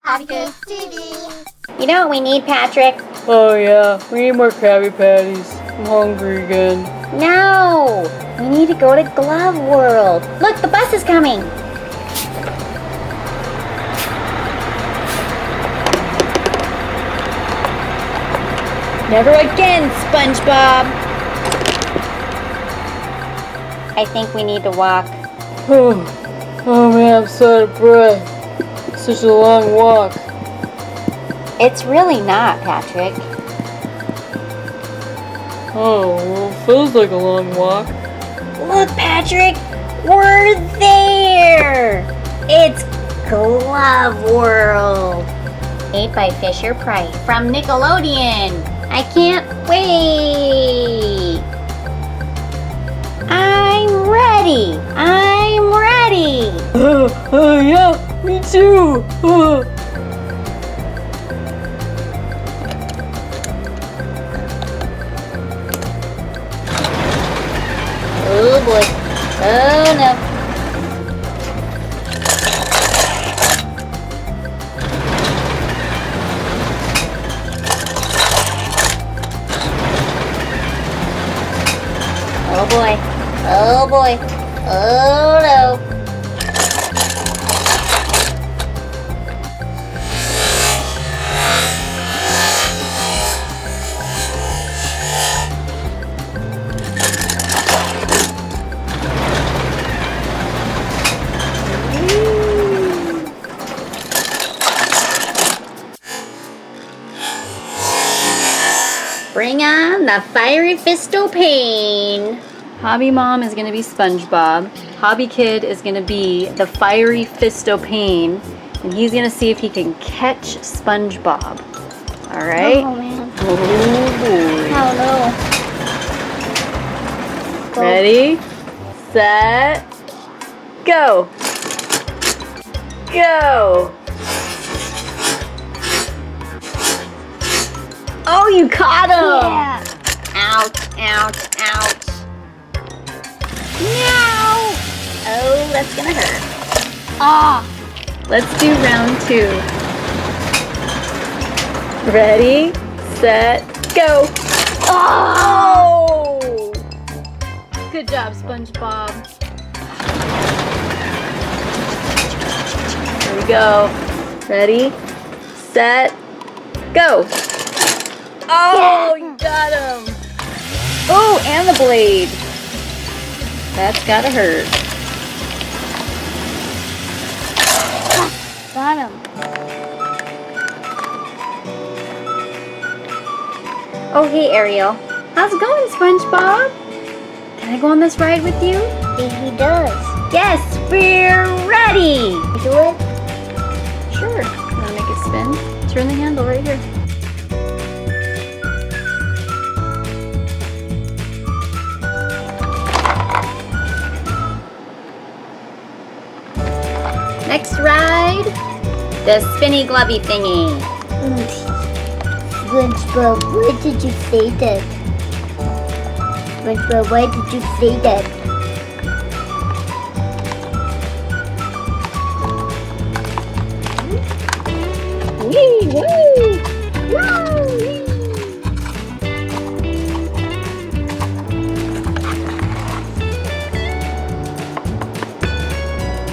HobbyKidsTV. You know what we need, Patrick? Oh yeah, we need more Krabby Patties. I'm hungry again. No! We need to go to Glove World. Look, the bus is coming. Never again, SpongeBob! I think we need to walk. Oh man, I'm so out of breath. Such a long walk. It's really not, Patrick. Oh, well, it feels like a long walk. Look, Patrick! We're there! It's Glove World! Made by Fisher-Price from Nickelodeon. I can't wait! I'm ready! I'm ready! Yeah, me too! Oh boy. Oh no. Oh boy. Oh boy. Oh no. Bring on the fiery fisto pain. Hobby Mom is going to be SpongeBob. Hobby Kid is going to be the fiery fisto pain. And he's going to see if he can catch SpongeBob. Alright? Oh man. Oh boy. Oh no. Ready? Set. Go. Go. Oh, you caught him! Yeah. Ouch, ouch, ouch. No! Oh, that's gonna hurt. Ah! Let's do round 2. Ready, set, go! Oh! Good job, SpongeBob. Here we go. Ready, set, go! Oh, you got him! Oh, and the blade. That's gotta hurt. Got him. Oh, hey, Ariel. How's it going, SpongeBob? Can I go on this ride with you? He does. Yes, we're ready! You do it? Sure. You wanna make it spin? Turn the handle right here. Next ride, the spinny glovey thingy. SpongeBob, why did you say that? SpongeBob, why did you say that? Wee, woo!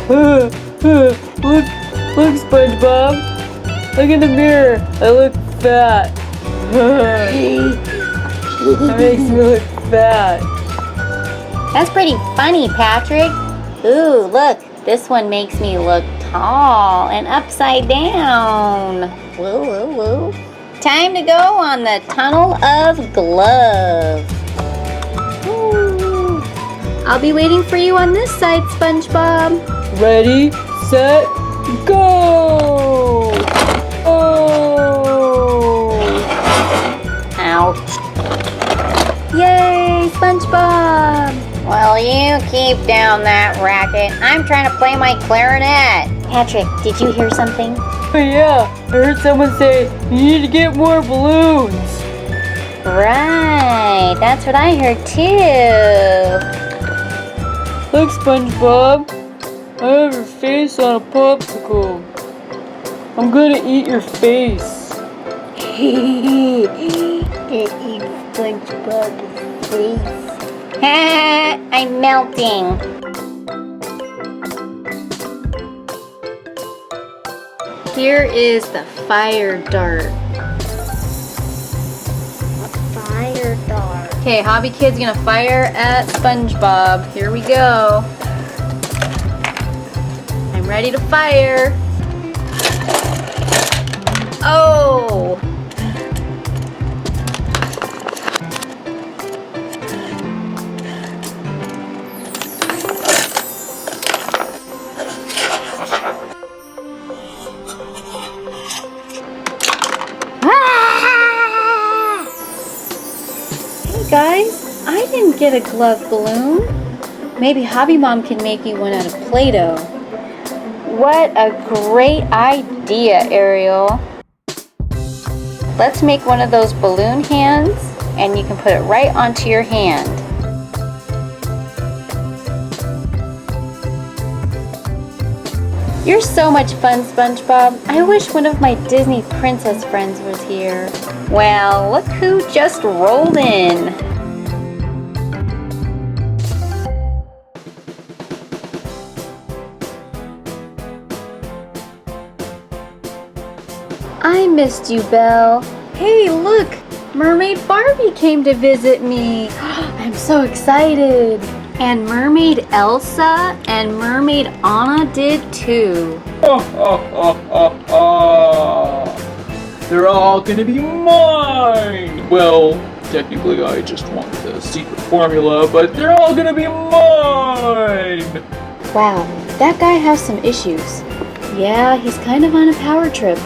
Woo! Look, SpongeBob. Look in the mirror. I look fat. That makes me look fat. That's pretty funny, Patrick. Ooh, look. This one makes me look tall and upside down. Woo, woo, woo. Time to go on the Tunnel of Glove. Woo. I'll be waiting for you on this side, SpongeBob. Ready, set, go! Oh! Ouch. Yay, SpongeBob! Well, you keep down that racket. I'm trying to play my clarinet. Patrick, did you hear something? Oh yeah, I heard someone say you need to get more balloons. Right, that's what I heard too. Look, SpongeBob. I have your face on a popsicle. I'm gonna eat your face. Can't eat SpongeBob's face. I'm melting. Here is the fire dart. Fire dart. Okay, Hobby Kid's gonna fire at SpongeBob. Here we go. I'm ready to fire. Oh! Hey guys, I didn't get a glove balloon. Maybe Hobby Mom can make me one out of Play-Doh. What a great idea, Ariel. Let's make one of those balloon hands and you can put it right onto your hand. You're so much fun, SpongeBob. I wish one of my Disney princess friends was here. Well, look who just rolled in. I missed you, Belle. Hey, look! Mermaid Barbie came to visit me. I'm so excited. And Mermaid Elsa and Mermaid Anna did too. They're all gonna be mine! Well, technically I just want the secret formula, but they're all gonna be mine! Wow, that guy has some issues. Yeah, he's kind of on a power trip.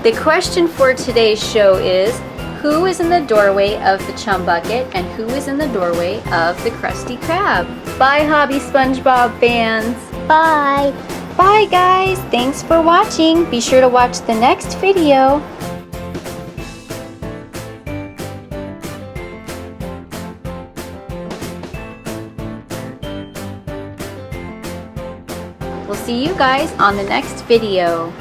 The question for today's show is, who is in the doorway of the Chum Bucket and who is in the doorway of the Krusty Krab? Bye, Hobby SpongeBob fans. Bye. Bye, guys. Thanks for watching. Be sure to watch the next video. We'll see you guys on the next video.